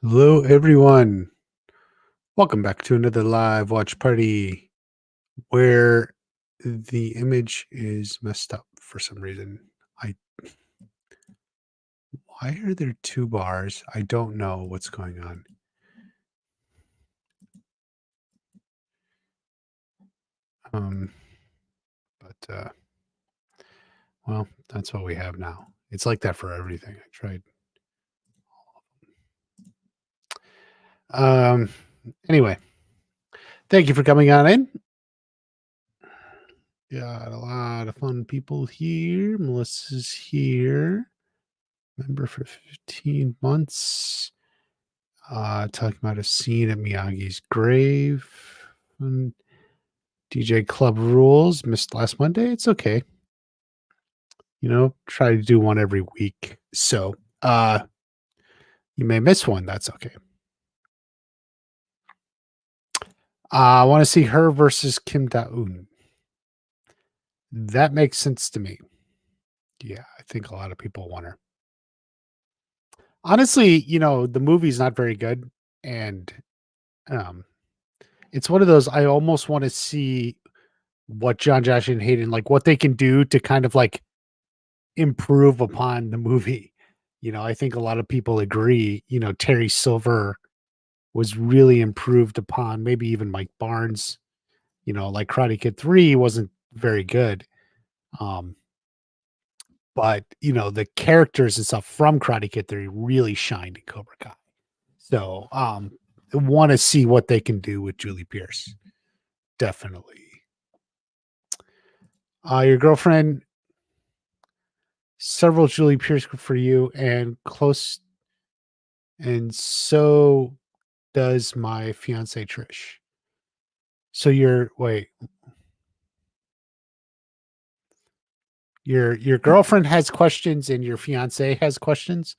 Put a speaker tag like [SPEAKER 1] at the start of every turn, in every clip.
[SPEAKER 1] Hello, everyone. Welcome back to another live watch party where the image is messed up for some reason. I Why are there two bars? I don't know what's going on. Um, but well, that's what we have now. It's like that for everything. I tried. Um, anyway, thank you for coming on in. Got a lot of fun people here. Melissa's here. Member for 15 months. Talking about a scene at Miyagi's grave. And DJ Club Rules missed last Monday. It's okay. Try to do one every week. So you may miss one. That's okay. I want to see her versus Kim Da-eun. That makes sense to me. Yeah, I think a lot of people want her. Honestly, the movie's not very good. And it's one of those I almost want to see what John Josh and Hayden, like what they can do to kind of like improve upon the movie. I think a lot of people agree, Terry Silver was really improved upon, maybe even Mike Barnes, like Karate Kid 3 wasn't very good. Um, but the characters and stuff from Karate Kid 3 really shined in Cobra Kai. So I want to see what they can do with Julie Pierce. Definitely. Your girlfriend, several Julie Pierce for you, and close, and so does my fiance Trish. So your girlfriend has questions and your fiance has questions.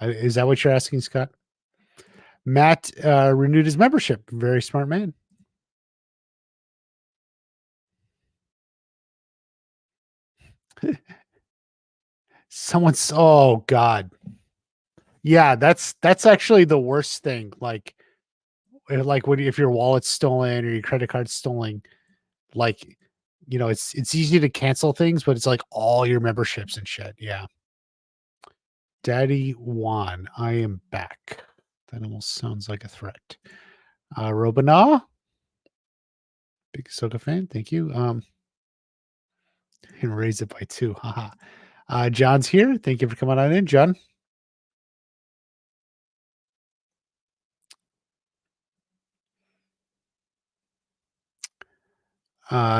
[SPEAKER 1] Is that what you're asking, Scott? Matt renewed his membership. Very smart man. Oh God. Yeah, that's actually the worst thing. Like if your wallet's stolen or your credit card's stolen, like it's easy to cancel things, but it's like all your memberships and shit. Yeah. Daddy Juan, I am back. That almost sounds like a threat. Robina, big Ahsoka fan. Thank you. And raise it by 2. Haha. John's here. Thank you for coming on in, John.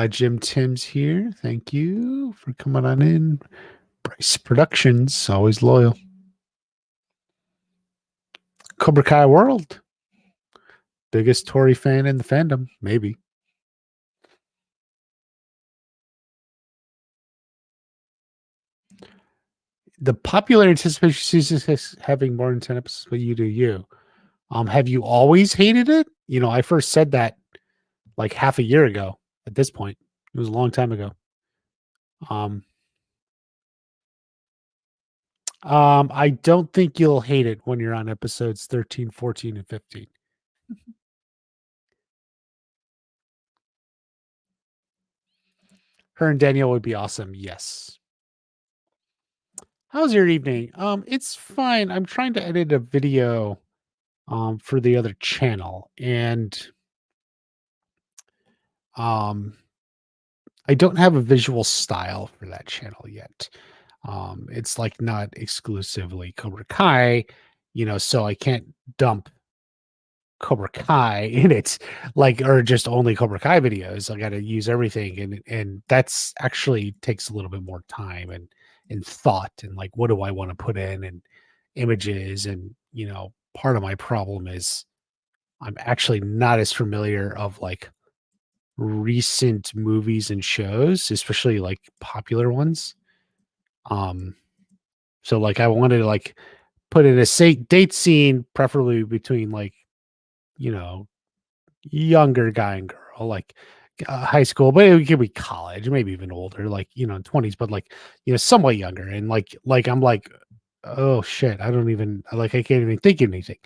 [SPEAKER 1] Jim Tim's here. Thank you for coming on in. Bryce Productions, always loyal. Cobra Kai World, biggest Tory fan in the fandom, maybe. The popular anticipation season is having more than 10 episodes, but you do you. Have you always hated it? I first said that like half a year ago at this point. It was a long time ago. I don't think you'll hate it when you're on episodes 13, 14, and 15. Her and Daniel would be awesome. Yes. How's your evening? It's fine. I'm trying to edit a video for the other channel, and um I don't have a visual style for that channel yet. It's like not exclusively Cobra Kai, so I can't dump Cobra Kai in it, like, or just only Cobra Kai videos. I got to use everything, and that's actually takes a little bit more time and thought, and like, what do I want to put in, and images, and part of my problem is I'm actually not as familiar of like recent movies and shows, especially like popular ones. Um, so like I wanted to like put in a date scene, preferably between like, you know, younger guy and girl, like high school, but it could be college, maybe even older, like 20s, but like somewhat younger, and like I'm like Oh shit! I don't even like. I can't even think of anything.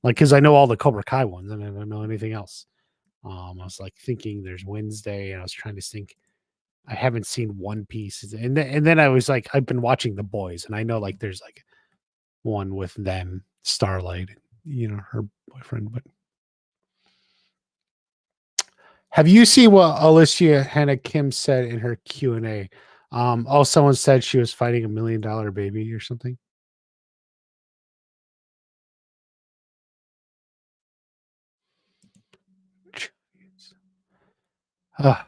[SPEAKER 1] Like, because I know all the Cobra Kai ones, and I don't know anything else. I was like thinking there's Wednesday, and I was trying to think. I haven't seen One Piece, and then I was like, I've been watching The Boys, and I know like there's like one with them, Starlight, her boyfriend. But have you seen what Alicia Hannah Kim said in her Q&A? Oh, someone said she was fighting $1 million baby or something. Ah,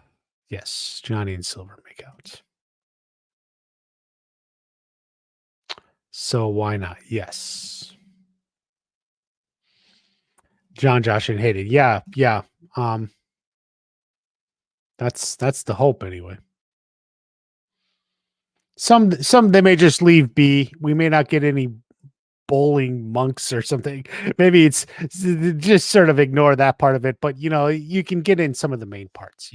[SPEAKER 1] yes, Johnny and Silver make out. So why not? Yes. John, Josh, and Hayden. Yeah, yeah. Um, that's the hope anyway. Some they may just leave be. We may not get any bowling monks or something. Maybe it's just sort of ignore that part of it, but you can get in some of the main parts,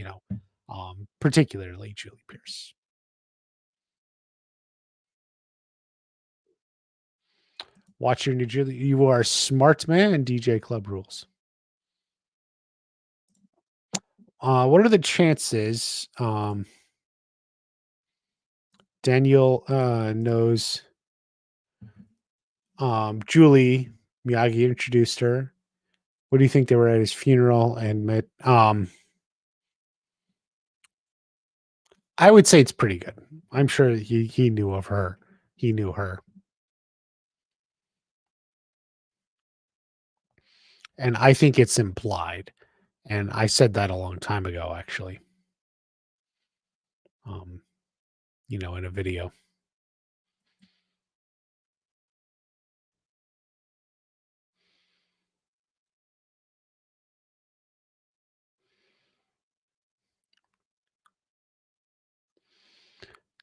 [SPEAKER 1] particularly Julie Pierce. Watch your New Julie. You are a smart man, DJ Club rules. What are the chances Daniel knows Julie Miyagi introduced her? What do you think they were at his funeral and met? I would say it's pretty good. I'm sure he knew of her. He knew her. And I think it's implied. And I said that a long time ago, actually. Um, in a video.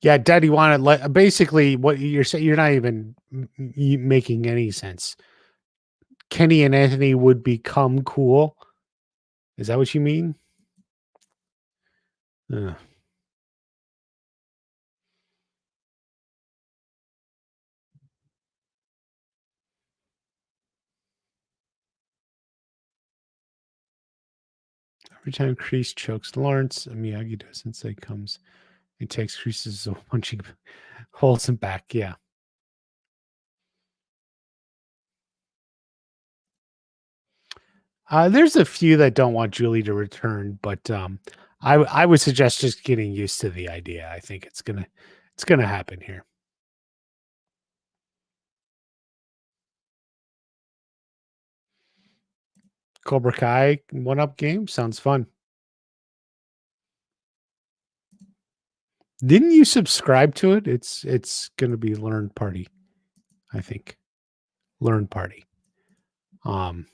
[SPEAKER 1] Yeah, Daddy wanted basically what you're saying. You're not even making any sense. Kenny and Anthony would become cool. Is that what you mean? Uh, every time Kreese chokes Lawrence, Miyagi doesn't say comes. He takes Kreese's punching, holds him back. Yeah. There's a few that don't want Julie to return, but I would suggest just getting used to the idea. I think it's gonna happen here. Cobra Kai 1-Up game sounds fun. Didn't you subscribe to it? It's gonna be Learn Party, I think. Learn Party. Um,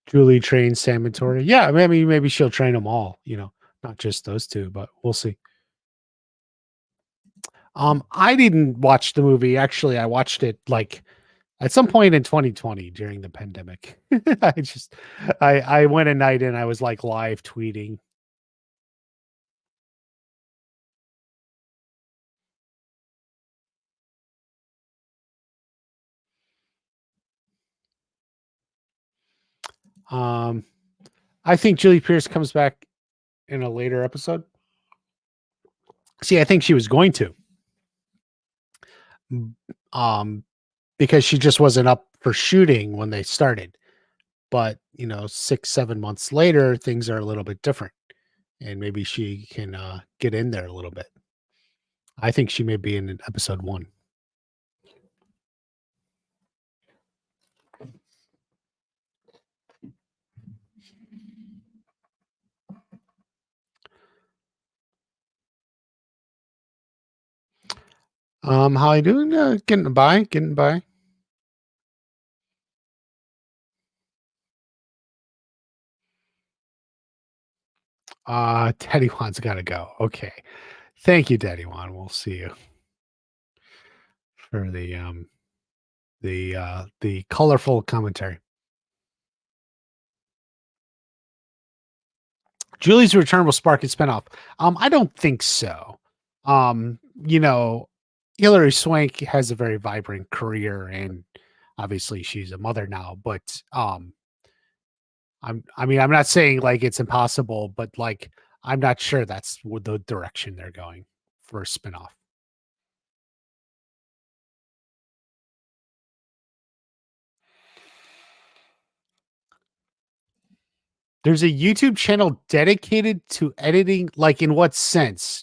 [SPEAKER 1] Julie trains Sam and Tori. Yeah, maybe she'll train them all. Not just those two, but we'll see. I didn't watch the movie. Actually, I watched it like at some point in 2020 during the pandemic. I went a night and I was like live tweeting. Um, I think Julie Pierce comes back in a later episode. See, I think she was going to. Um, because she just wasn't up for shooting when they started. But 6, 7 months later, things are a little bit different, and maybe she can get in there a little bit. I think she may be in episode 1. How you doing? Getting by, getting by. Daddy Juan's got to go. Okay, thank you, Daddy Juan. We'll see you for the colorful commentary. Julie's return will spark a spinoff. I don't think so. you know, Hilary Swank has a very vibrant career, and obviously she's a mother now, but, I mean, I'm not saying, like, it's impossible, but, like, I'm not sure that's what the direction they're going for a spinoff. There's a YouTube channel dedicated to editing, like, in what sense?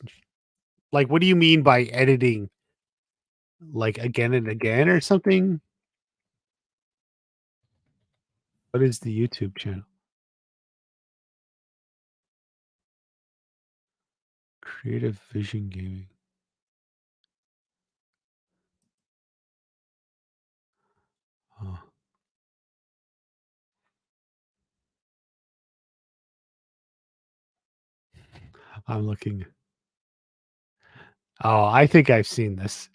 [SPEAKER 1] Like, what do you mean by editing, like, again and again or something? What is the YouTube channel? Creative Vision Gaming. Oh, I'm looking. Oh, I think I've seen this.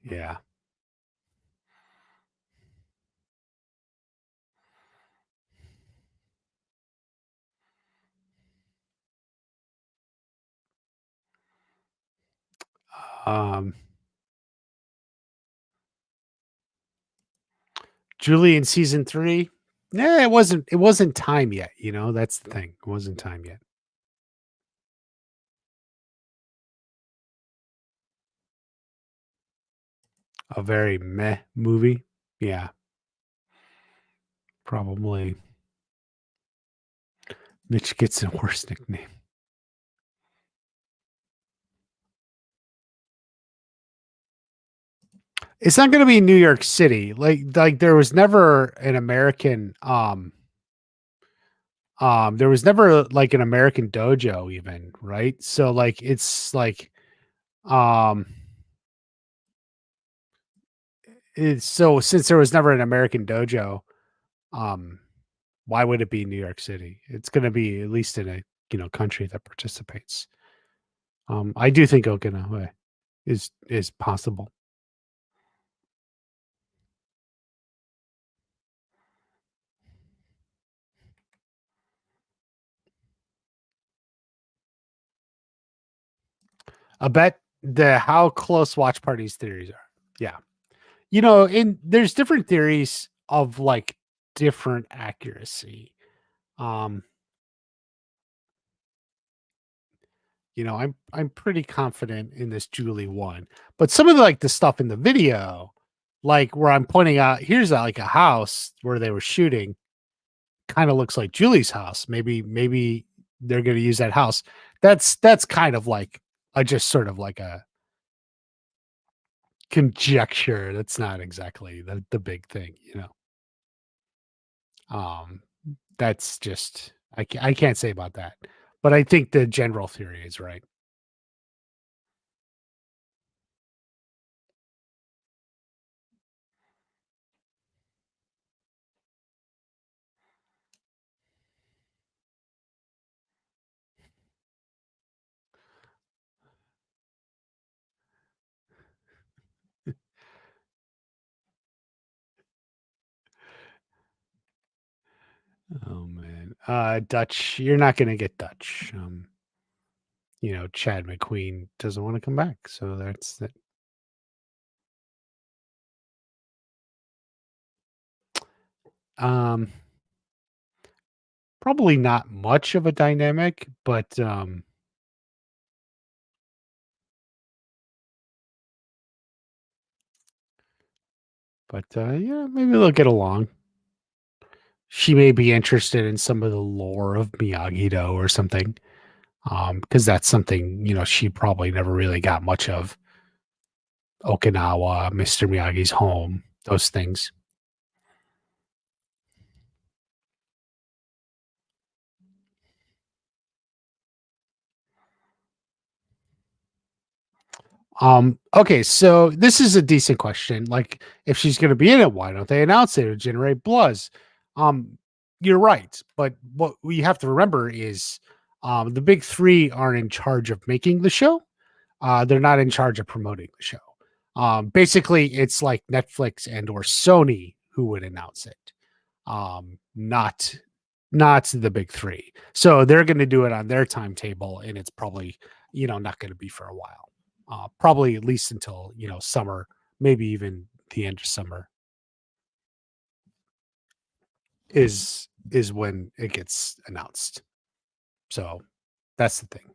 [SPEAKER 1] Yeah. Um, Julie in season 3? Yeah, it wasn't time yet, that's the thing. It wasn't time yet. A very meh movie. Yeah, probably. Mitch gets a worse nickname. It's not gonna be in New York City. Like there was never an American, there was never like an American dojo even, right? So like it's like, um it's so since there was never an American dojo, um, why would it be New York City? It's gonna be at least in a, country that participates. I do think Okinawa is possible. I bet the how close watch parties theories are. Yeah. And there's different theories of like different accuracy. Um, I'm pretty confident in this Julie one, but some of the stuff in the video, like where I'm pointing out, here's like a house where they were shooting, kind of looks like Julie's house. Maybe they're going to use that house. That's kind of like I just sort of like a conjecture. That's not exactly the big thing. Um, that's just I can't say about that, but I think the general theory is right. Oh man, Dutch, you're not gonna get Dutch. Chad McQueen doesn't want to come back, so that's that. Um, Probably not much of a dynamic, but yeah, maybe they'll get along. She may be interested in some of the lore of Miyagi-Do or something, because that's something she probably never really got much of. Okinawa, Mr. Miyagi's home, those things. Okay, so this is a decent question. Like, if she's going to be in it, why don't they announce it to generate buzz? Um, you're right, but what we have to remember is, the big three aren't in charge of making the show. They're not in charge of promoting the show. Basically, it's like Netflix and or Sony who would announce it. Not. not the big three. So they're going to do it on their timetable, and it's probably not going to be for a while. Probably at least until summer, maybe even the end of summer is when it gets announced. So that's the thing.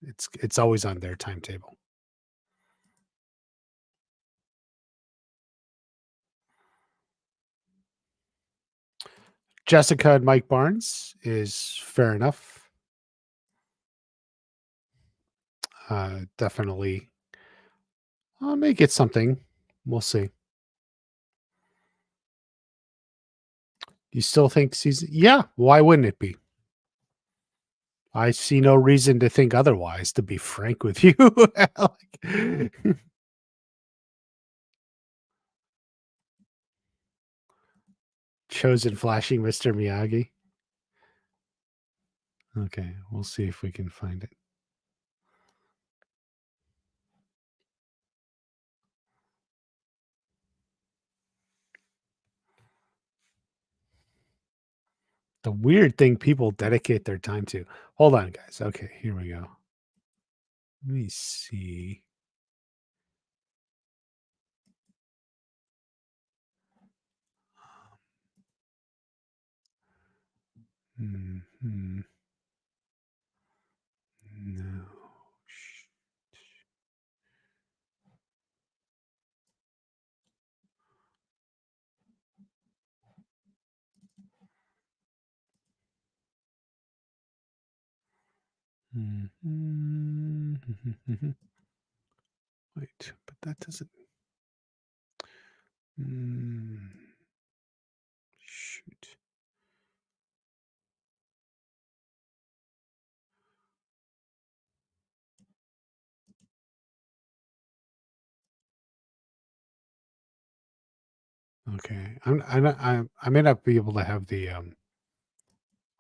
[SPEAKER 1] It's always on their timetable. Jessica and Mike Barnes is fair enough. Definitely. May get something. We'll see. You still think season? Yeah. Why wouldn't it be? I see no reason to think otherwise, to be frank with you. Like, chosen flashing Mr. Miyagi. Okay, we'll see if we can find it. The weird thing people dedicate their time to. Hold on, guys. Okay, here we go. Let me see. Hmm. No. Mhm. Wait, but that doesn't. Mm, shoot. Okay, I may not be able to have the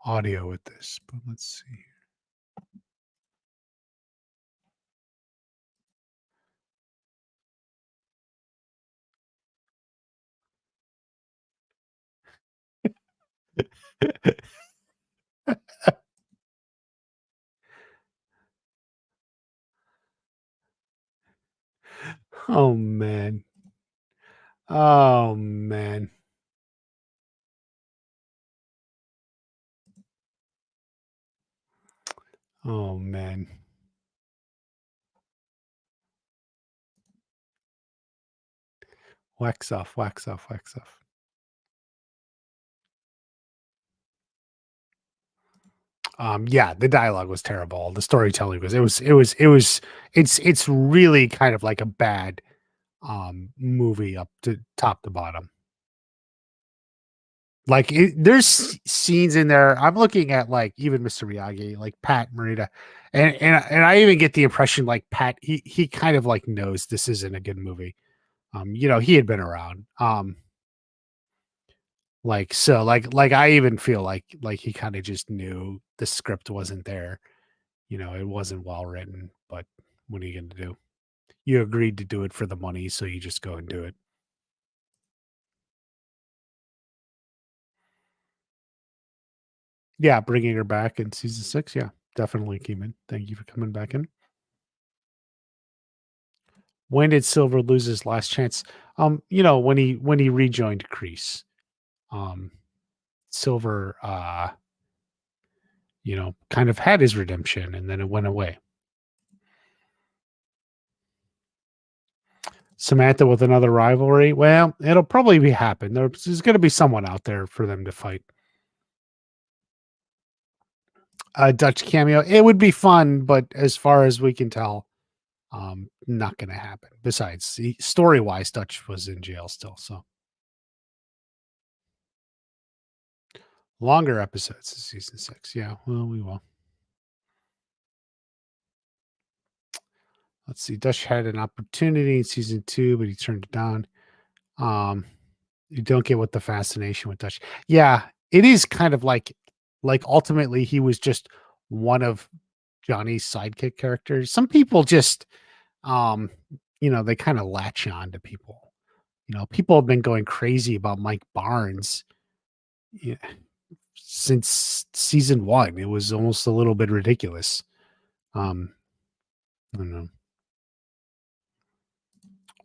[SPEAKER 1] audio with this, but let's see. Oh man. Oh man. Oh man. Wax off, wax off, wax off. Yeah, the dialogue was terrible. The storytelling was it's really kind of like a bad movie up to top to bottom. Like there's scenes in there. I'm looking at like even Mr. Miyagi, like Pat Morita, and I even get the impression like Pat he kind of like knows this isn't a good movie. He had been around. Like so like I even feel like he kind of just knew the script wasn't there. It wasn't well written, but what are you going to do? You agreed to do it for the money, so you just go and do it. Yeah, bringing her back in season 6. Yeah, definitely came in. Thank you for coming back in. When did Silver lose his last chance? When he rejoined Crease. Um, Silver, kind of had his redemption, and then it went away. Samantha with another rivalry. Well, it'll probably be happen. There's going to be someone out there for them to fight. A Dutch cameo. It would be fun, but as far as we can tell, not going to happen. Besides, story wise, Dutch was in jail still, so longer episodes of season 6. Yeah, well, we will. Let's see. Dutch had an opportunity in season 2, but he turned it down. Um, you don't get what the fascination with Dutch. Yeah, it is kind of like ultimately he was just one of Johnny's sidekick characters. Some people just um, they kind of latch on to people. People have been going crazy about Mike Barnes. Yeah, since season 1. It was almost a little bit ridiculous. Um, I don't know.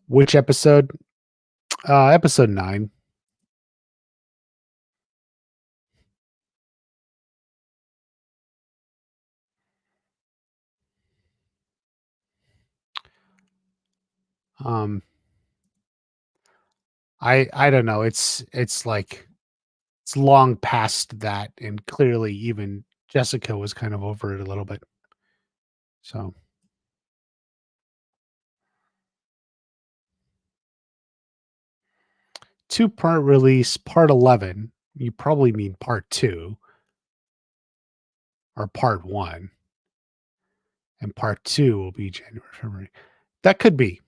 [SPEAKER 1] Which episode? Episode 9. Um, I don't know. It's like it's long past that, and clearly even Jessica was kind of over it a little bit. So 2-part release, part 11. You probably mean part 2 or part 1, and part 2 will be January, February. That could be.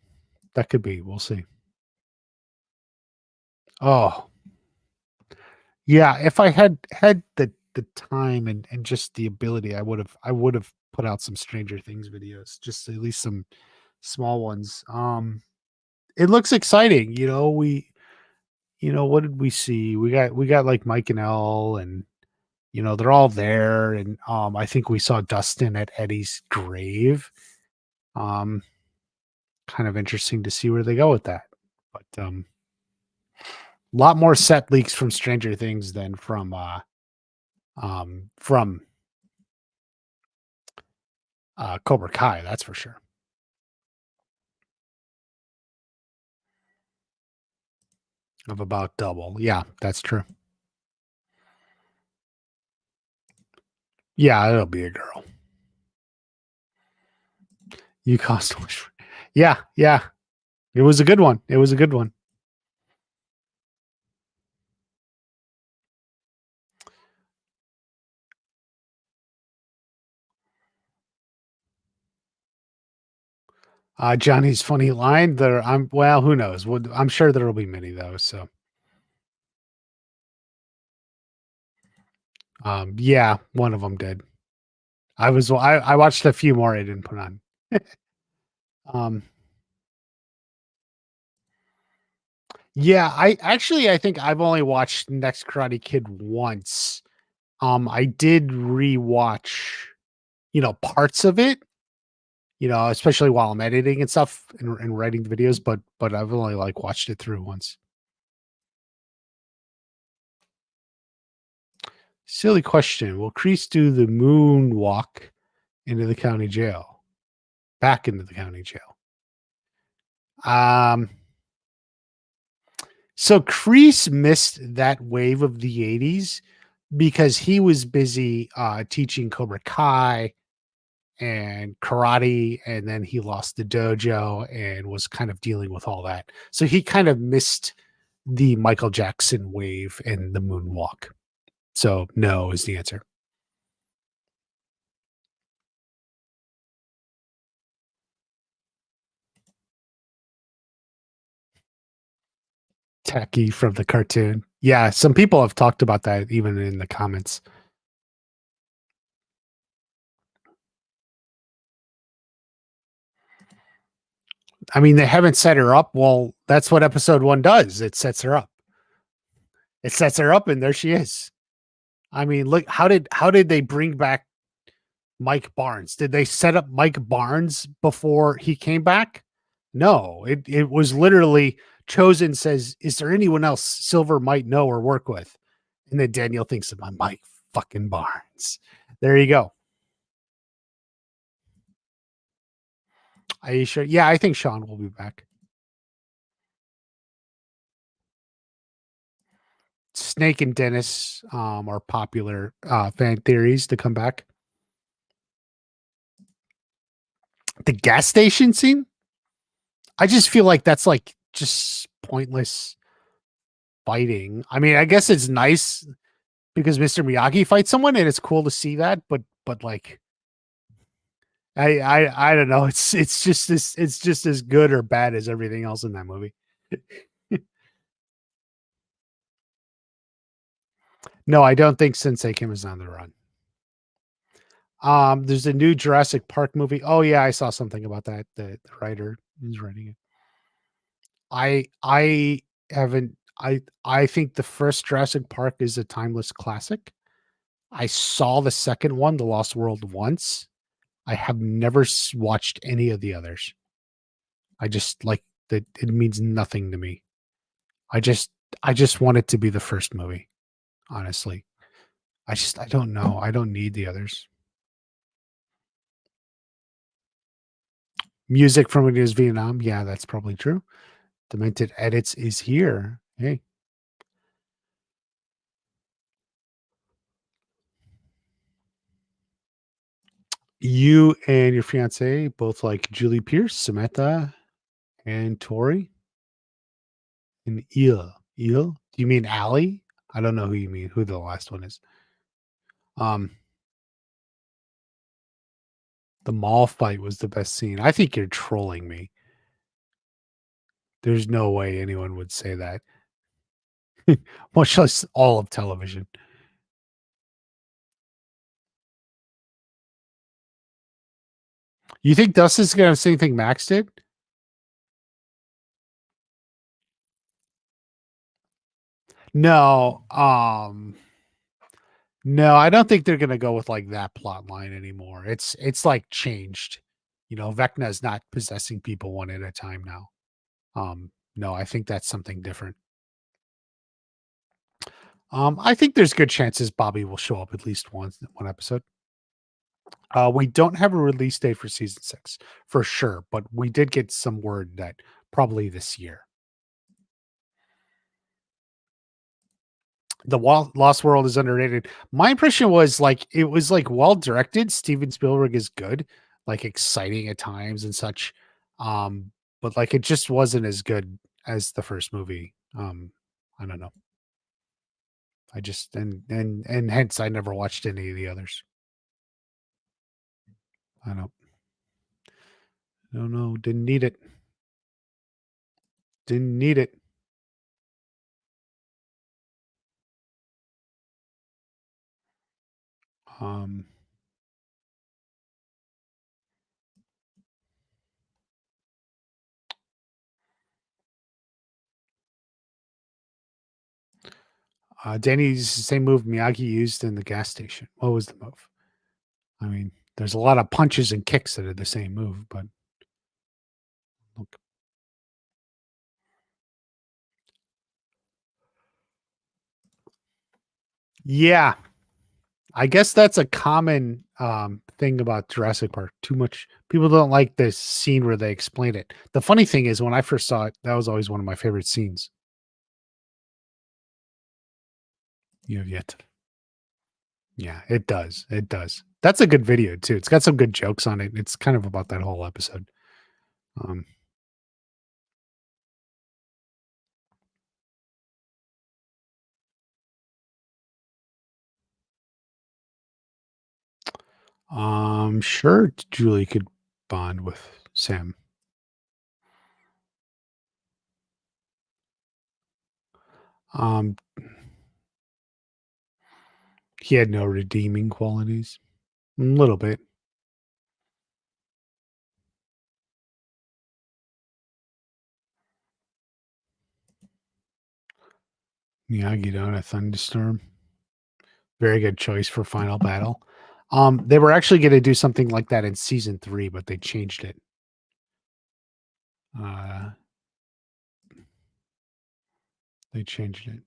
[SPEAKER 1] That could be. We'll see. Oh, yeah, if I had the time and just the ability, I would have put out some Stranger Things videos, just at least some small ones. It looks exciting, what did we see? We got like Mike and Elle, and they're all there, and I think we saw Dustin at Eddie's grave. Um Kind of interesting to see where they go with that. But a lot more set leaks from Stranger Things than from Cobra Kai, that's for sure. Of about double. Yeah, that's true. Yeah, it'll be a girl. You cost much. Yeah, yeah. It was a good one. It was a good one. Johnny's funny line there. Well, who knows? I'm sure there'll be many though. So, yeah, one of them did. I watched a few more I didn't put on. um, yeah, I think I've only watched Next Karate Kid once. I did rewatch, parts of it, especially while I'm editing and stuff and writing the videos, but I've only like watched it through once. Silly question. Will Kreese do the moonwalk into the county jail? Back into the county jail. Um so Kreese missed that wave of the 80s because he was busy teaching Cobra Kai and karate, and then he lost the dojo and was kind of dealing with all that. So he kind of missed the Michael Jackson wave and the moonwalk. So no is the answer. Tacky from the cartoon. Yeah, some people have talked about that even in the comments. I mean, they haven't set her up. Well, that's what episode 1 does. It sets her up. It sets her up and there she is. I mean, look, how did they bring back Mike Barnes? Did they set up Mike Barnes before he came back? No, it was literally Chosen says, "Is there anyone else Silver might know or work with?" And then Daniel thinks about Mike fucking Barnes. There you go. Are you sure? Yeah, I think Sean will be back. Snake and Dennis are popular fan theories to come back. The gas station scene? I just feel like that's like just pointless fighting. I mean, I guess it's nice because Mr. Miyagi fights someone and it's cool to see that, but like I don't know. It's just as good or bad as everything else in that movie. No, I don't think Sensei Kim is on the run. There's a new Jurassic Park movie. Oh yeah, I saw something about that. The writer is writing it. I haven't. I think the first Jurassic Park is a timeless classic. I saw the second one, The Lost World, once. I have never watched any of the others. I just like that it means nothing to me. I just I just want it to be the first movie, honestly. I don't know. I don't need the others. Music from it is Vietnam. Yeah, that's probably true. Demented Edits is here. Hey. You and your fiance both like Julie Pierce, Samantha, and Tori, and Eel. Eel? Do you mean Allie? I don't know who you mean, who the last one is. Um, the mall fight was the best scene. I think you're trolling me. There's no way anyone would say that. Much less all of television. You think Dustin's gonna have the same thing Max did? No, no, I don't think they're gonna go with like that plot line anymore. It's like changed. You know, Vecna is not possessing people one at a time now. No, I think that's something different. I think there's good chances Bobby will show up at least once one episode. We don't have a release date for season 6 for sure, but we did get some word that probably this year. The Lost World is underrated. My impression was like it was like well directed. Steven Spielberg is good, like exciting at times and such. But like it just wasn't as good as the first movie. I don't know. I just and hence I never watched any of the others. I don't know. Didn't need it. Didn't need it. Um, Danny's same move Miyagi used in the gas station. What was the move? I mean, there's a lot of punches and kicks that are the same move, but look. Yeah, I guess that's a common thing about Jurassic Park. Too much people don't like this scene where they explain it. The funny thing is, when I first saw it, that was always one of my favorite scenes. You have yet. Yeah, it does. It does. That's a good video too. It's got some good jokes on it. It's kind of about that whole episode. Um, sure, Julie could bond with Sam. Um, he had no redeeming qualities. A little bit. Miyagi down a thunderstorm. Very good choice for final battle. They were actually going to do something like that in season 3, but they changed it. Uh, they changed it.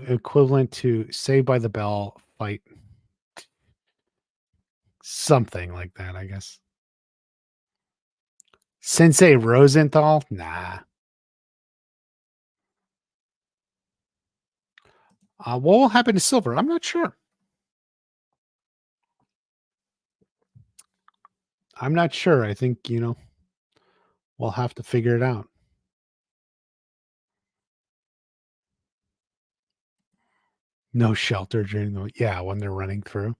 [SPEAKER 1] Equivalent to Saved by the Bell fight, something like that, I guess. Sensei Rosenthal? Nah. What will happen to Silver? I'm not sure. I'm not sure. I think, we'll have to figure it out. No shelter during the when they're running through.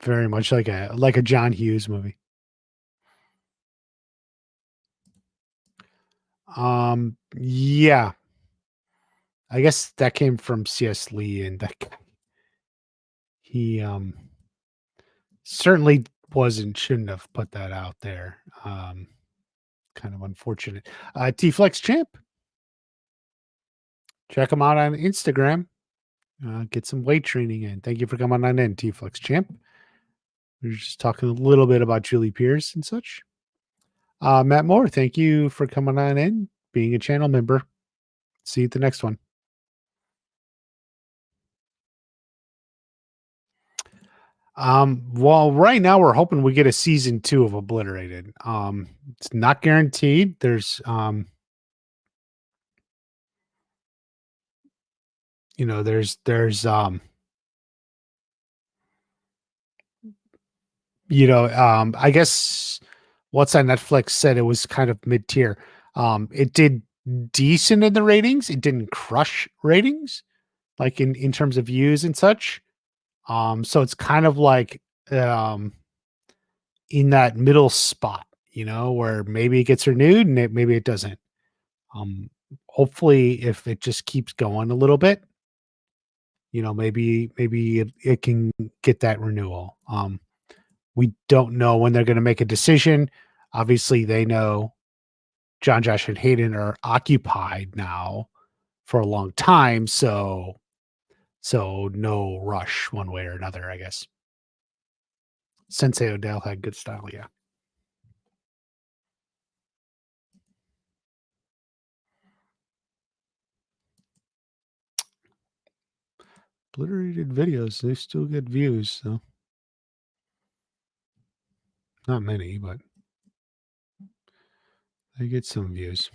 [SPEAKER 1] Very much like a John Hughes movie. Yeah, I guess that came from C.S. Lee, and that guy, he certainly wasn't shouldn't have put that out there. Kind of unfortunate. T Flex Champ, check him out on Instagram. Get some weight training in. Thank you for coming on in, T Flex Champ. We were just talking a little bit about Julie Pierce and such. Matt Moore, thank you for coming on in, being a channel member. See you at the next one. Well, right now we're hoping we get a season 2 of Obliterated. It's not guaranteed. I guess what's on Netflix said it was kind of mid tier. It did decent in the ratings. It didn't crush ratings, like in terms of views and such. So it's kind of like um in that middle spot, where maybe it gets renewed and maybe it doesn't. Um, Hopefully, if it just keeps going a little bit, maybe it can get that renewal. We don't know when they're going to make a decision. Obviously, they know John, Josh, and Hayden are occupied now for a long time, so no rush one way or another, I guess. Sensei Odell had good style, yeah. Obliterated videos, they still get views, so not many, but they get some views.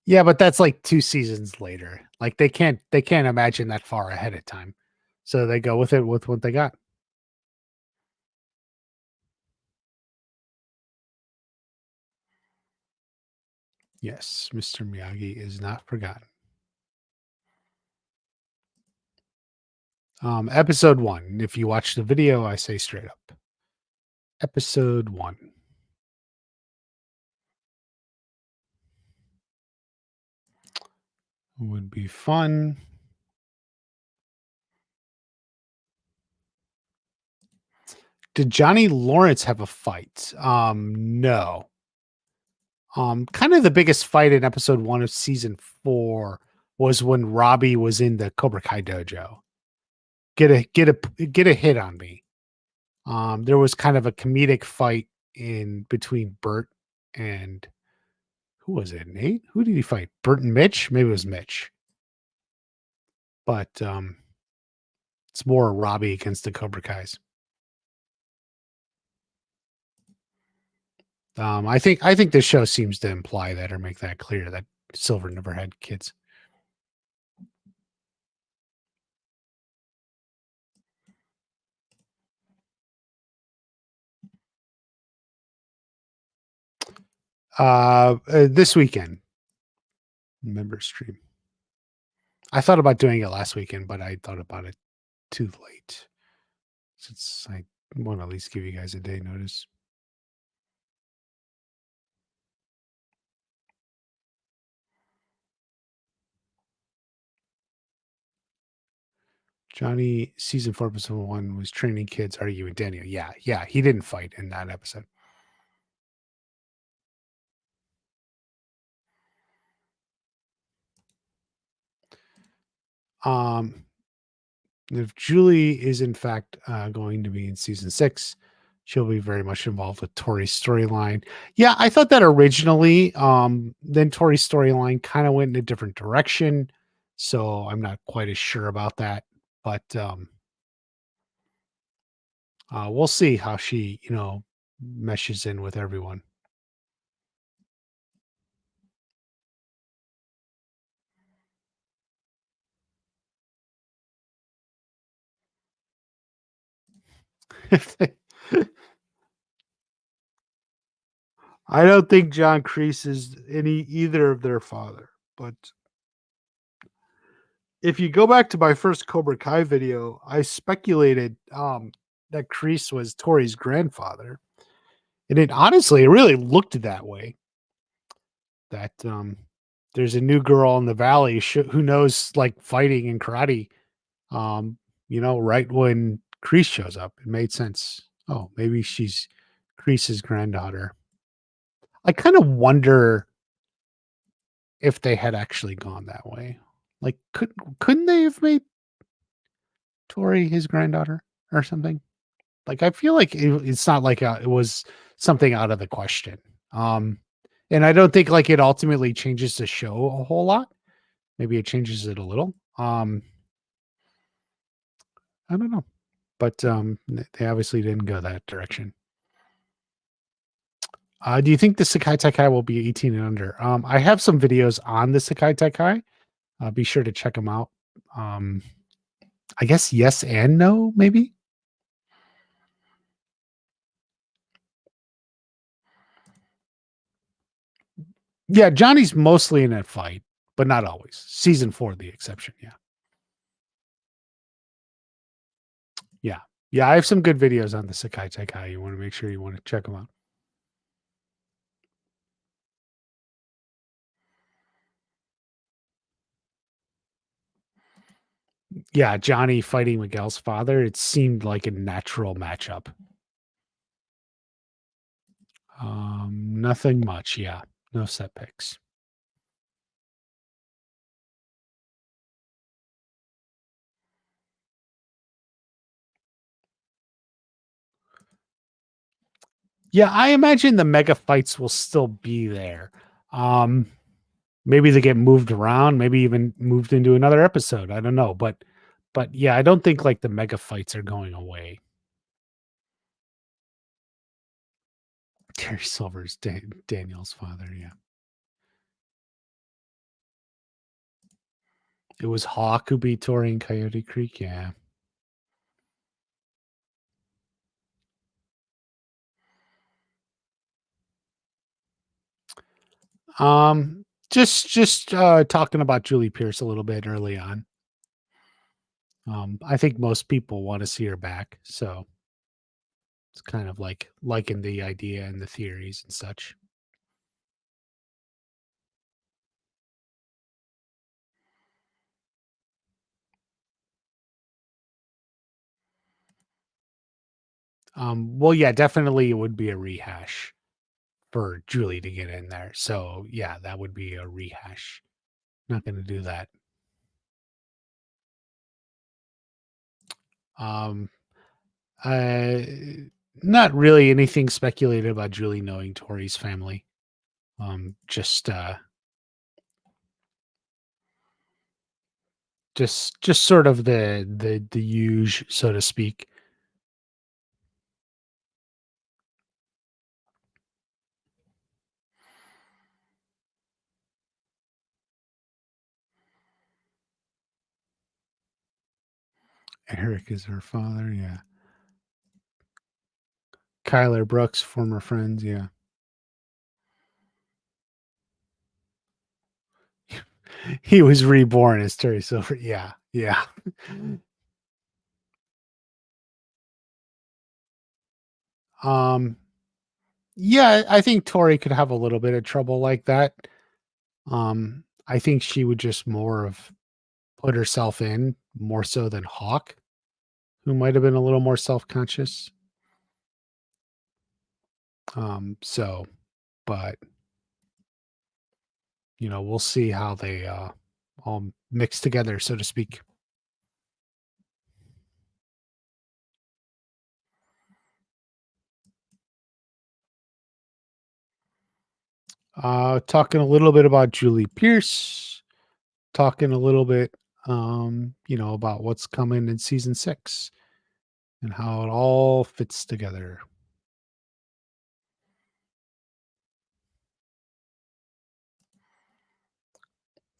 [SPEAKER 1] Yeah, but that's like 2 seasons later. Like they can't imagine that far ahead of time. So they go with it with what they got. Yes, Mr. Miyagi is not forgotten. Episode 1. If you watch the video, I say straight up. Episode 1. Would be fun. Did Johnny Lawrence have a fight? No. Kind of the biggest fight in episode 1 of season 4 was when Robbie was in the Cobra Kai dojo. Get a hit on me. There was kind of a comedic fight in between Bert and who was it? Nate? Who did he fight? Bert and Mitch? Maybe it was Mitch. But it's more Robbie against the Cobra Kais. I think the show seems to imply that or make that clear that Silver never had kids. This weekend, member stream. I thought about doing it last weekend, but I thought about it too late. Since I want to at least give you guys a day notice. Johnny season 4 episode 1 was training kids arguing Daniel. Yeah, he didn't fight in that episode. If Julie is in fact going to be in season 6, she'll be very much involved with Tori's storyline. Yeah, I thought that originally. Then Tori's storyline kind of went in a different direction, so I'm not quite as sure about that. But we'll see how she, meshes in with everyone. I don't think John Kreese is either of their father, but If you go back to my first Cobra Kai video, I speculated that Kreese was Tori's grandfather, and it honestly, it really looked that way. That there's a new girl in the valley who knows like fighting and karate. Um, right when Kreese shows up, it made sense. Oh, maybe she's Kreese's granddaughter. I kind of wonder if they had actually gone that way. Like, couldn't they have made Tori his granddaughter or something? Like, I feel like it's not like it was something out of the question. Um, and I don't think like it ultimately changes the show a whole lot. Maybe it changes it a little. I don't know, but they obviously didn't go that direction. Do you think the Sakai Takai will be 18 and under? I have some videos on the Sakai Takai. Be sure to check them out. Um, I guess yes and no, maybe. Yeah, Johnny's mostly in that fight, but not always. Season 4, the exception. Yeah. Yeah. Yeah. I have some good videos on the Sakai Takai. You want to make sure you want to check them out. Yeah. Johnny fighting Miguel's father. It seemed like a natural matchup. Nothing much. Yeah. No set picks. Yeah. I imagine the mega fights will still be there. Um, Maybe they get moved around, maybe even moved into another episode. I don't know. But yeah, I don't think like the mega fights are going away. Terry Silver's Daniel's father. Yeah. It was Hawk who beat Tori in Coyote Creek. Yeah. Just talking about Julie Pierce a little bit early on. I think most people want to see her back, so it's kind of like liking the idea and the theories and such. Well, yeah, definitely it would be a rehash for Julie to get in there. So yeah, that would be a rehash. Not going to do that. Um, uh, Not really anything speculated about Julie knowing Tori's family. Just sort of the huge, so to speak. Eric is her father. Yeah. Kyler Brooks, former friends. Yeah. He was reborn as Terry Silver. Yeah. Yeah. Um, yeah, I think Tori could have a little bit of trouble like that. I think she would just more of put herself in more so than Hawk, who might have been a little more self-conscious. So, but we'll see how they all mix together, so to speak. Talking a little bit about Julie Pierce, talking a little bit, about what's coming in season 6 and how it all fits together.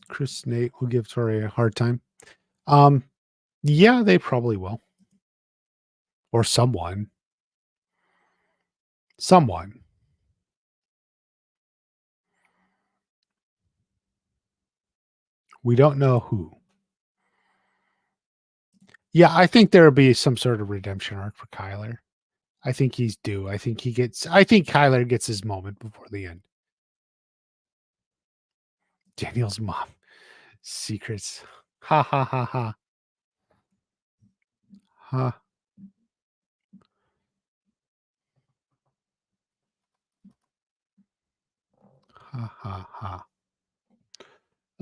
[SPEAKER 1] Chris Nate will give Tori a hard time. Um, yeah, they probably will, or someone. We don't know who. Yeah, I think there'll be some sort of redemption arc for Kyler. I think he's due. I think Kyler gets his moment before the end. Daniel's mom secrets. Ha ha ha ha. Ha ha ha ha.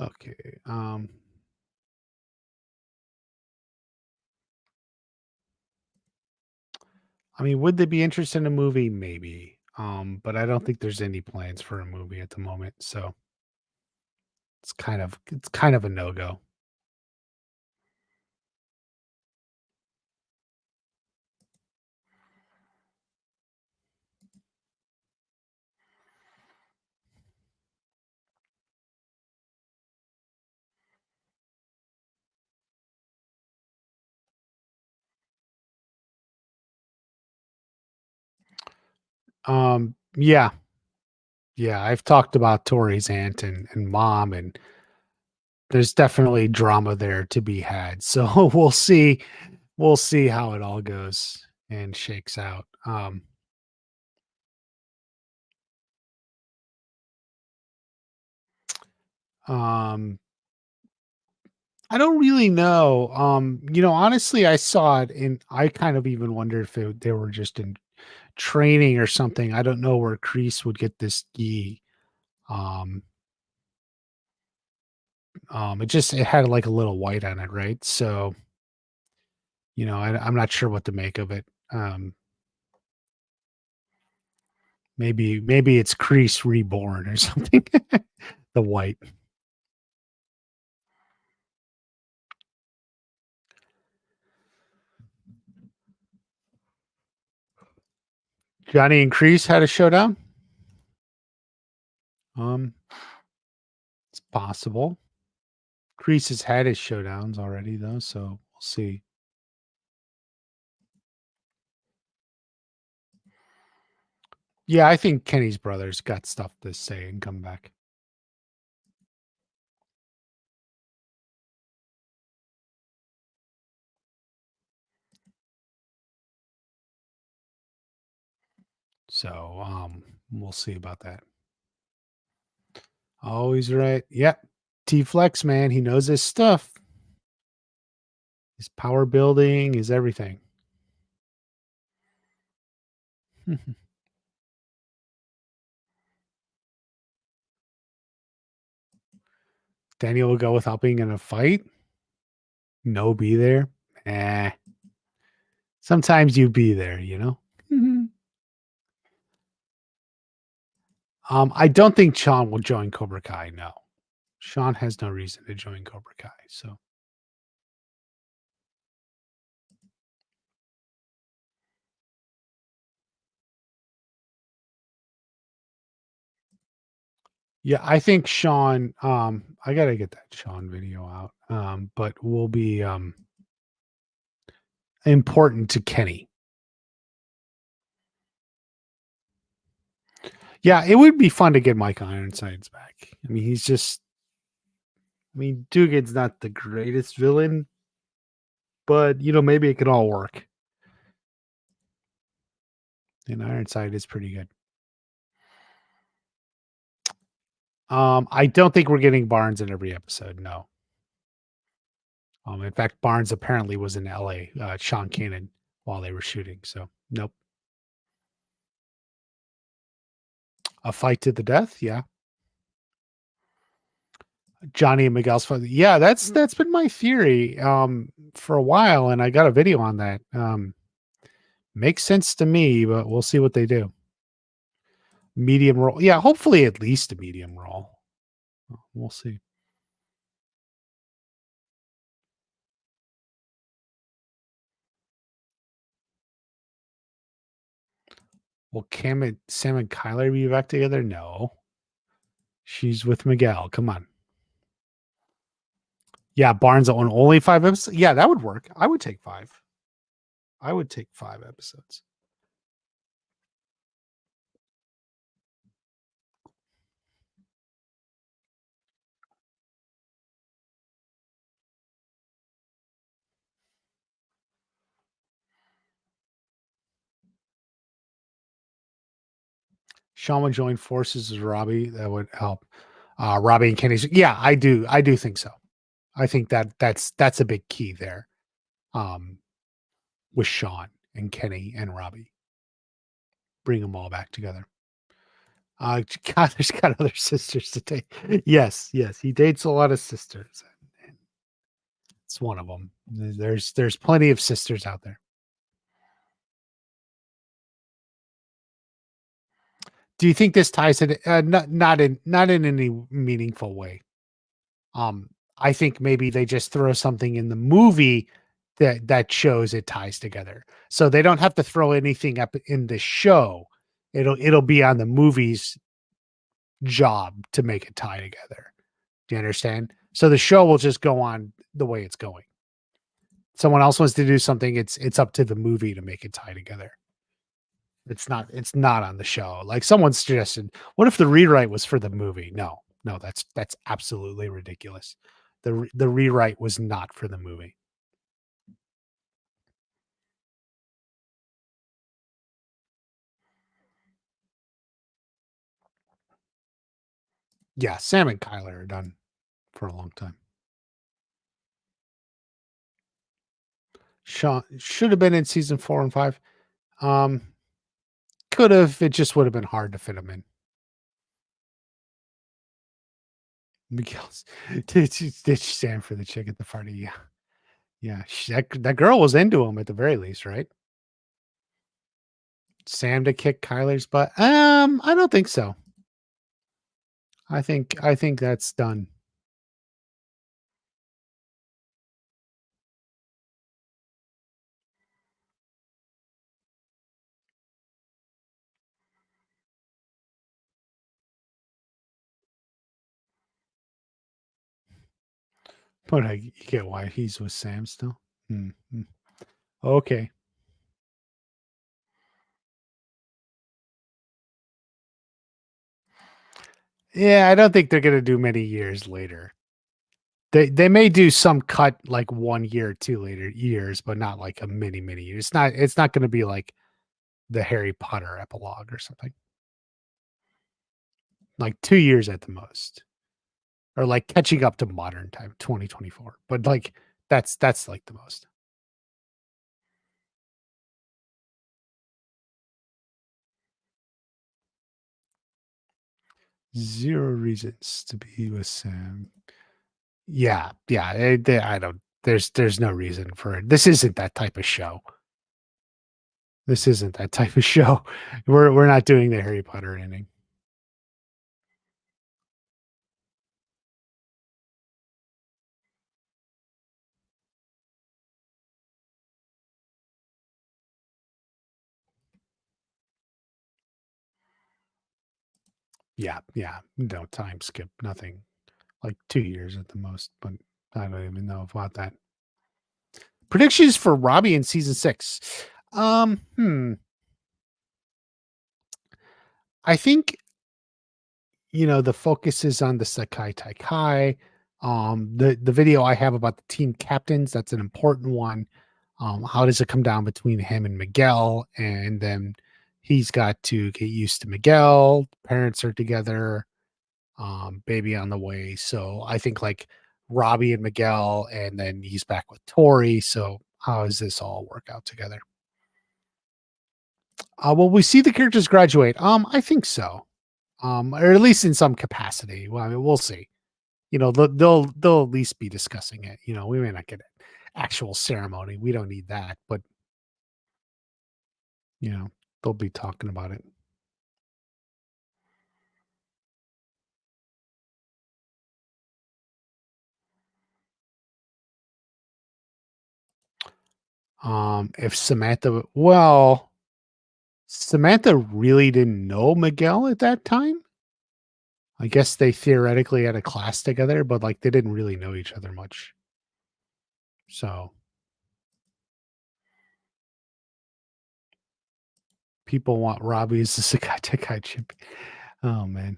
[SPEAKER 1] Okay. I mean, would they be interested in a movie? Maybe. But I don't think there's any plans for a movie at the moment. So it's kind of a no go. Yeah, yeah. I've talked about Tori's aunt and mom, and there's definitely drama there to be had. So we'll see how it all goes and shakes out. Um, I don't really know. Honestly, I saw it and I kind of even wondered if they were just in training or something. I don't know where Kreese would get this gi. Um, it had like a little white on it, right? So, I'm not sure what to make of it. Um, maybe it's Kreese reborn or something. The white. Johnny and Kreese had a showdown. Um, it's possible. Kreese has had his showdowns already, though, so we'll see. Yeah, I think Kenny's brothers got stuff to say and come back. So, we'll see about that. Always right. Yep. T Flex, man. He knows his stuff. His power building, his everything. Daniel will go without being in a fight. No, be there. Eh. Sometimes you be there, you know? Mhm. I don't think Sean will join Cobra Kai. No. Sean has no reason to join Cobra Kai. So, yeah, I think Sean, I got to get that Sean video out, but will be important to Kenny. Yeah, it would be fun to get Mike Ironsides back. I mean, Dugan's not the greatest villain, but maybe it could all work. And Ironside is pretty good. I don't think we're getting Barnes in every episode. No. In fact, Barnes apparently was in L.A. Sean Kanan while they were shooting. So nope. A fight to the death. Yeah. Johnny and Miguel's fight. Yeah, that's been my theory for a while, and I got a video on that. Makes sense to me, but we'll see what they do. Medium role. Yeah, hopefully at least a medium role. We'll see. Will Sam and Kyler be back together? No. She's with Miguel. Come on. Yeah, Barnes on only 5 episodes. Yeah, that would work. I would take 5. I would take 5 episodes. Shawn would join forces with Robbie. That would help. Robbie and Kenny. Yeah, I do. I do think so. I think that's a big key there. Um, with Shawn and Kenny and Robbie, bring them all back together. God, there's got other sisters to date. Yes, yes, he dates a lot of sisters. And it's one of them. There's plenty of sisters out there. Do you think this ties in? Not in any meaningful way. Um, I think maybe they just throw something in the movie that shows it ties together. So they don't have to throw anything up in the show. It'll be on the movie's job to make it tie together. Do you understand? So the show will just go on the way it's going. Someone else wants to do something, it's up to the movie to make it tie together. It's not on the show. Like someone suggested, what if the rewrite was for the movie? No, no, that's absolutely ridiculous. The rewrite was not for the movie. Yeah, Sam and Kyler are done for a long time. Sean should have been in season 4 and 5. Um, could have. It just would have been hard to fit him in. Miguel's ditch Sam for the chick at the party. Yeah, yeah. That girl was into him at the very least, right? Sam to kick Kyler's butt. I don't think so. I think that's done. But I get why he's with Sam still. Mm-hmm. Okay. Yeah, I don't think they're gonna do many years later. They may do some cut like 1 year or 2 later years, but not like a many years. It's not gonna be like the Harry Potter epilogue or something. Like 2 years at the most. Or like catching up to modern time, 2024. But like that's like the most. Zero reasons to be with Sam. Yeah, yeah. I don't. There's no reason for it. This isn't that type of show. This isn't that type of show. We're not doing the Harry Potter ending. Yeah, yeah. No time skip. Nothing. Like 2 years at the most. But I don't even know about that. Predictions for Robbie in season 6. Hmm. I think the focus is on the Sakai Taikai. The video I have about the team captains, that's an important one. How does it come down between him and Miguel? And then he's got to get used to Miguel. Parents are together, baby on the way. So I think like Robbie and Miguel, and then he's back with Tori. So how does this all work out together? Well, we see the characters graduate. I think so. Or at least in some capacity. Well, I mean, we'll see. They'll at least be discussing it. We may not get an actual ceremony. We don't need that, but they'll be talking about it. If Samantha really didn't know Miguel at that time. I guess they theoretically had a class together, but like they didn't really know each other much. So people want Robbie as the Sakai Tekai champion. Oh man.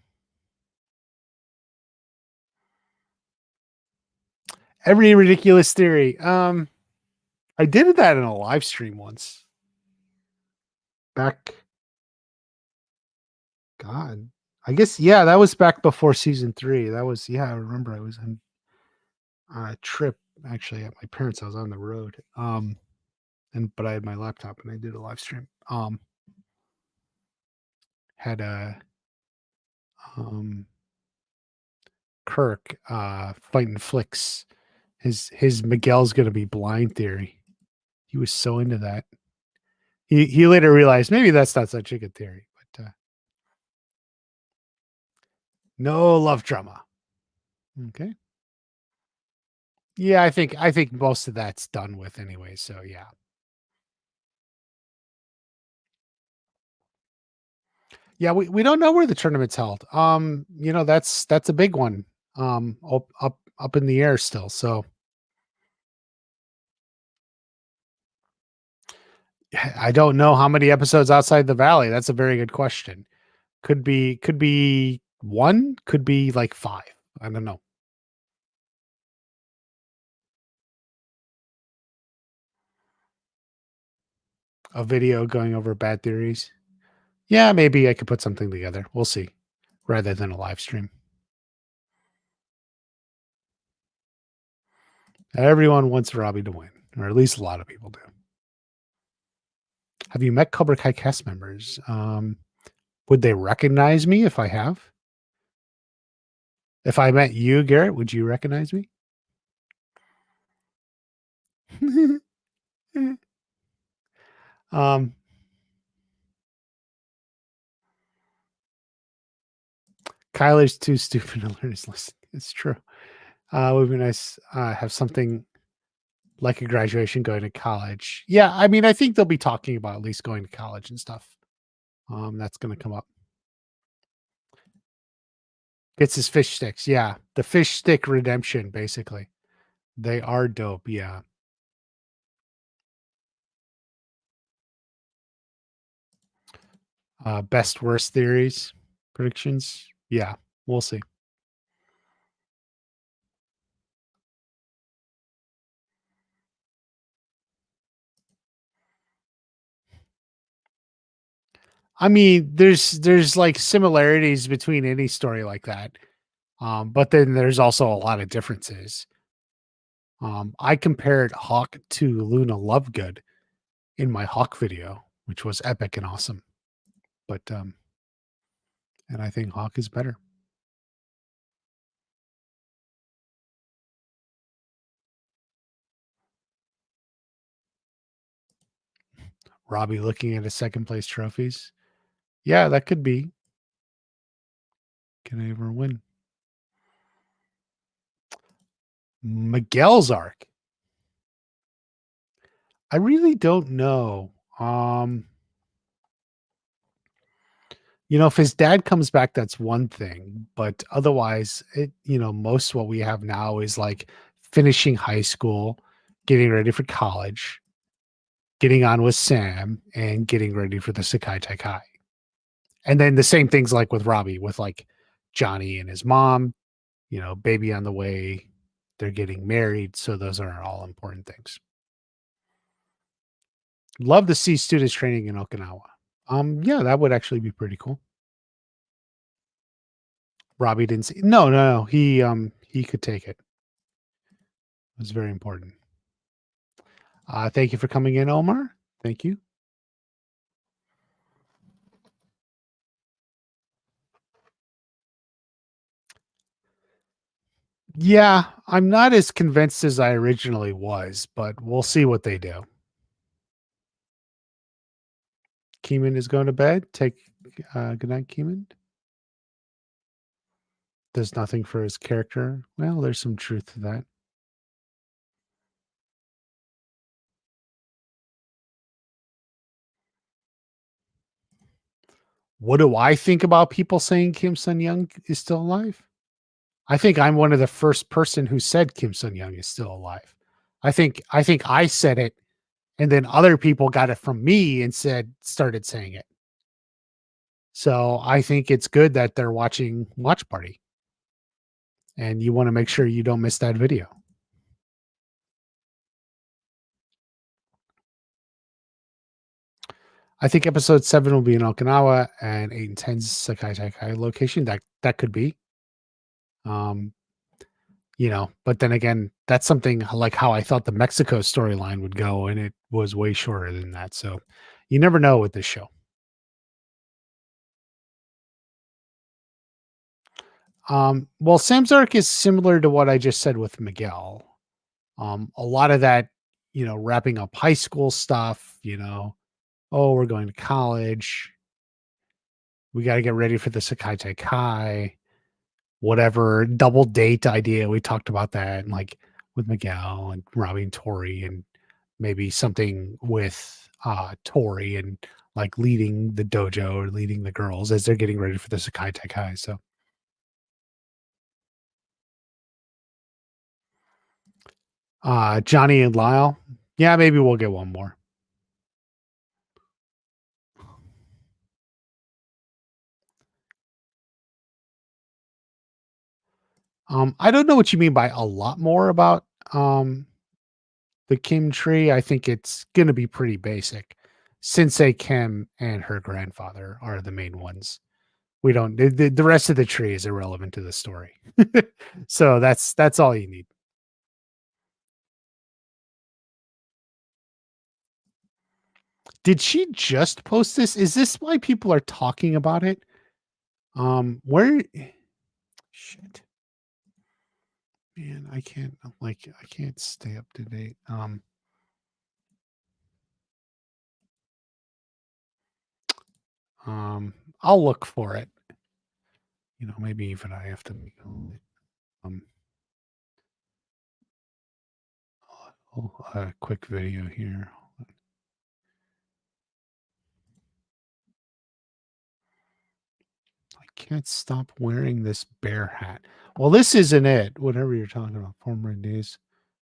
[SPEAKER 1] Every ridiculous theory. I did that in a live stream once. Back, God. I guess, yeah, that was back before season 3. That was, yeah, I remember I was on a trip actually at my parents' house on the road. But I had my laptop and I did a live stream. Had a um Kirk fighting flicks. His Miguel's gonna be blind theory. He was so into that. He later realized maybe that's not such a good theory, but no love drama. Okay. Yeah, I think most of that's done with anyway. So yeah. Yeah, we don't know where the tournament's held. That's a big one. Up in the air still. So I don't know how many episodes outside the valley. That's a very good question. Could be one, could be like 5. I don't know. A video going over bad theories. Yeah, maybe I could put something together. We'll see. Rather than a live stream. Everyone wants Robbie to win, or at least a lot of people do. Have you met Cobra Kai cast members? Would they recognize me if I have? If I met you, Garrett, would you recognize me? um, Kyler's too stupid to learn his lesson. It's true. It would be nice have something like a graduation going to college. Yeah, I mean, I think they'll be talking about at least going to college and stuff. That's going to come up. It's his fish sticks. Yeah, the fish stick redemption, basically. They are dope. Yeah. Best worst theories, predictions. Yeah, we'll see. I mean, there's like similarities between any story like that. But then there's also a lot of differences. I compared Hawk to Luna Lovegood in my Hawk video, which was epic and awesome. But and I think Hawk is better. Robbie looking at his second place trophies. Yeah, that could be. Can I ever win? Miguel's arc. I really don't know. If his dad comes back, that's one thing. But otherwise, most what we have now is like finishing high school, getting ready for college, getting on with Sam, and getting ready for the Sakai Taikai. And then the same things like with Robbie, with like Johnny and his mom, baby on the way, they're getting married. So those are all important things. Love to see students training in Okinawa. Yeah, that would actually be pretty cool. Robbie didn't see. No, no, no. He could take it. It was very important. Thank you for coming in, Omar. Thank you. Yeah, I'm not as convinced as I originally was, but we'll see what they do. Keeman is going to bed. Good night, Keeman. Does nothing for his character. Well, there's some truth to that. What do I think about people saying Kim Sun Young is still alive? I think I'm one of the first person who said Kim Sun Young is still alive. I think I said it, and then other people got it from me and started saying it. So I think it's good that they're watching Watch Party, and you want to make sure you don't miss that video. I think episode 7 will be in Okinawa and 8 and 10's Sakai Taikai location. That could be. Um, but then again, that's something like how I thought the Mexico storyline would go, and it was way shorter than that. So you never know with this show. Well, Sam's arc is similar to what I just said with Miguel. A lot of that, wrapping up high school stuff, oh, we're going to college. We got to get ready for the Sakai Kai, whatever double date idea. We talked about that, and like with Miguel and Robbie and Tori, and maybe something with Tori and like leading the dojo or leading the girls as they're getting ready for the Sakai Kai. So, Johnny and Lyle, yeah, maybe we'll get one more. I don't know what you mean by a lot more about the Kim tree. I think it's gonna be pretty basic. Sensei Kim and her grandfather are the main ones. We don't the rest of the tree is irrelevant to the story. So that's all you need. Did she just post this? Is this why people are talking about it? Where shit. Man, I can't stay up to date. I'll look for it. Maybe even I have to um a quick video here. I can't stop wearing this bear hat. Well, this isn't it. Whatever you're talking about, former days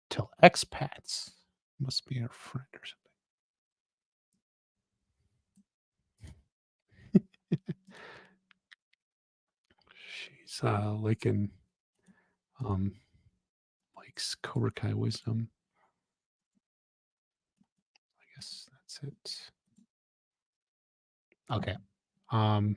[SPEAKER 1] till expats must be our friend or something. She's liking um likes Cobra Kai wisdom. I guess that's it. Okay. Um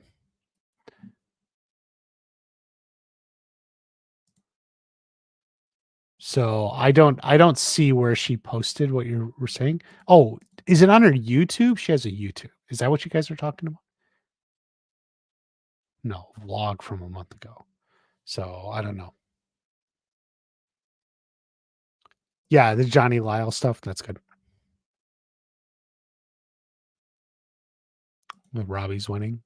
[SPEAKER 1] So I don't see where she posted what you were saying. Oh, is it on her YouTube? She has a YouTube. Is that what you guys are talking about? No, vlog from a month ago. So I don't know. Yeah, the Johnny Lyle stuff. That's good. With Robbie's winning.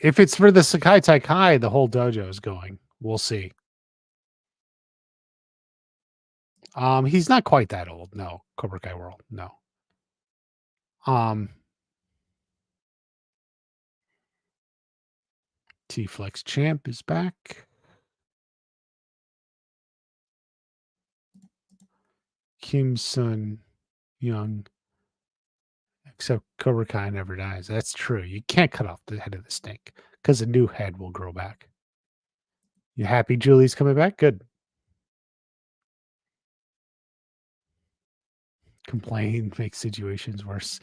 [SPEAKER 1] If it's for the Sakai Taikai, the whole dojo is going. We'll see. He's not quite that old. No, Cobra Kai World. No. Um, T Flex Champ is back. Kim Sun Young. Except Cobra Kai never dies. That's true. You can't cut off the head of the snake because a new head will grow back. You happy Julie's coming back? Good. Complain, make situations worse.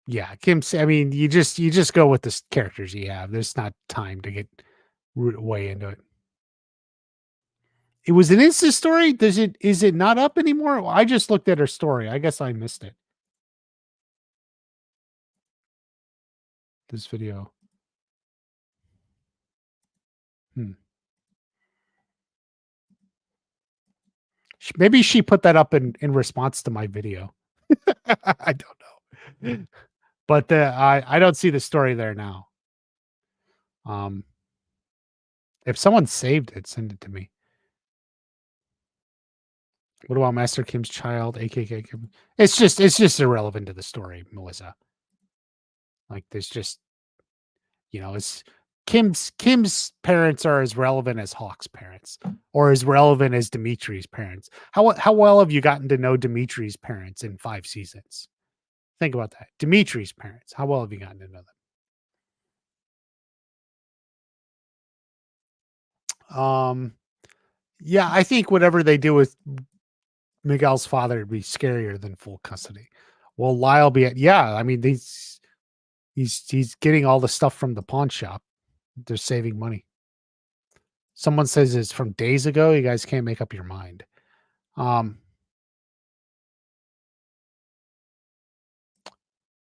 [SPEAKER 1] Yeah, I mean, you just go with the characters you have. There's not time to get way into it. It was an Insta story. Is it not up anymore? Well, I just looked at her story. I guess I missed it. This video. Hmm. Maybe she put that up in response to my video. I don't know. But I don't see the story there now. If someone saved it, send it to me. What about Master Kim's child, AKK Kim? It's just irrelevant to the story, Melissa. Like there's just it's Kim's parents are as relevant as Hawk's parents, or as relevant as Dimitri's parents. How well have you gotten to know Dimitri's parents in 5 seasons? Think about that. Dimitri's parents. How well have you gotten to know them? Um, yeah, I think whatever they do with Miguel's father would be scarier than full custody. Will Lyle be at yeah, I mean, he's getting all the stuff from the pawn shop. They're saving money. Someone says it's from days ago. You guys can't make up your mind. Um,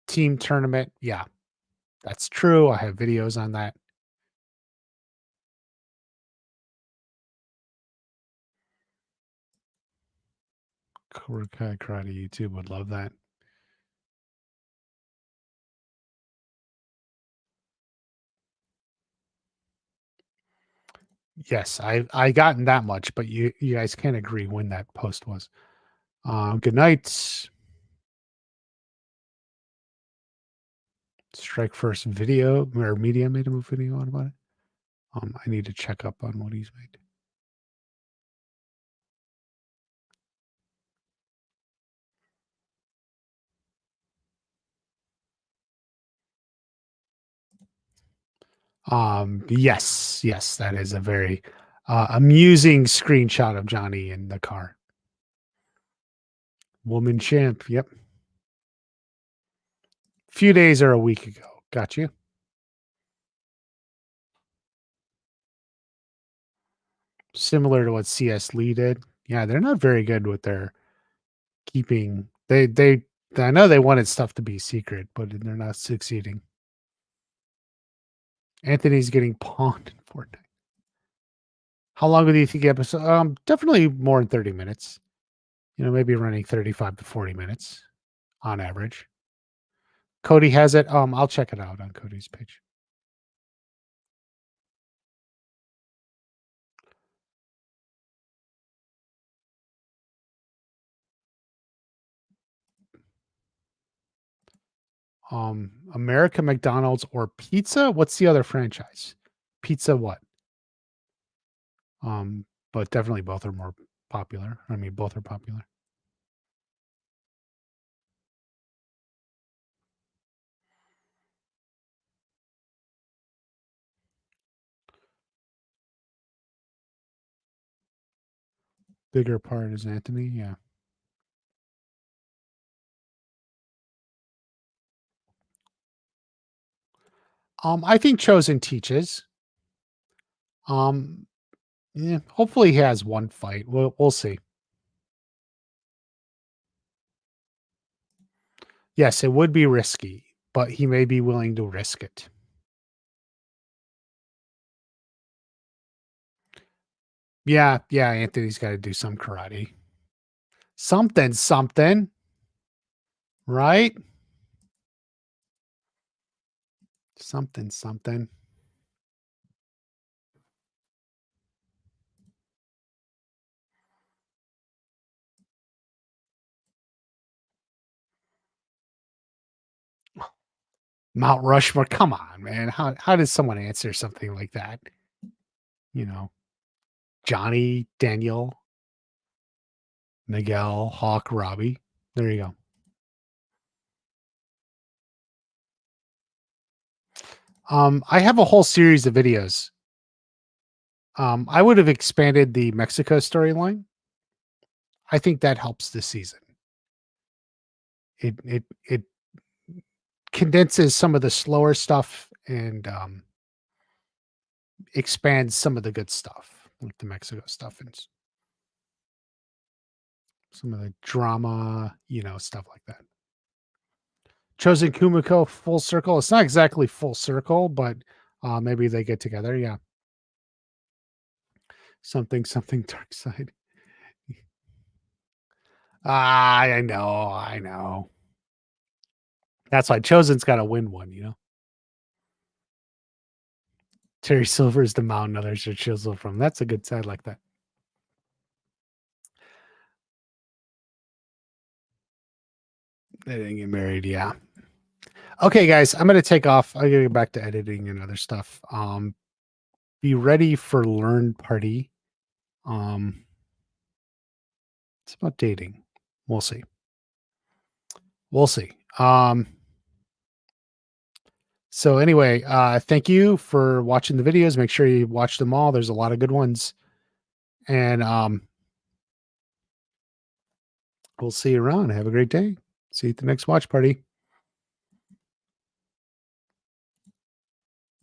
[SPEAKER 1] team tournament. Yeah, that's true. I have videos on that. Cobra Kai Karate YouTube would love that. Yes, I gotten that much, but you guys can't agree when that post was. Good night. Strike First video or media made a video on about it. I need to check up on what he's made. Yes, that is a very amusing screenshot of Johnny in the car. Woman champ. Yep. Few days or a week ago. Got you. Similar to what CS Lee did. Yeah, they're not very good with their keeping. They I know they wanted stuff to be secret, but they're not succeeding. Anthony's getting pawned in Fortnite. How long do you think episode? Definitely more than 30 minutes. Maybe running 35 to 40 minutes on average. Cody has it. I'll check it out on Cody's page. America, McDonald's, or pizza? What's the other franchise? Pizza what? But definitely both are more popular. I mean, both are popular. Bigger part is Anthony. Yeah. I think Chosen teaches. Um, yeah, hopefully he has one fight. We'll see. Yes, it would be risky, but he may be willing to risk it. Yeah, Anthony's got to do some karate. Something, right? Something. Mount Rushmore. Come on, man. How does someone answer something like that? You know, Johnny, Daniel, Miguel, Hawk, Robbie. There you go. I have a whole series of videos. I would have expanded the Mexico storyline. I think that helps this season. It condenses some of the slower stuff and expands some of the good stuff, like the Mexico stuff and some of the drama, stuff like that. Chosen Kumiko full circle. It's not exactly full circle, but maybe they get together. Yeah. Something dark side. I know. That's why Chosen's got to win one. Terry Silver is the mountain others should chisel from. That's a good side like that. They didn't get married, yeah. Okay, guys, I'm gonna take off. I gotta get back to editing and other stuff. Be ready for Learn Party. It's about dating. We'll see. So anyway, thank you for watching the videos. Make sure you watch them all. There's a lot of good ones. And we'll see you around. Have a great day. See you at the next watch party.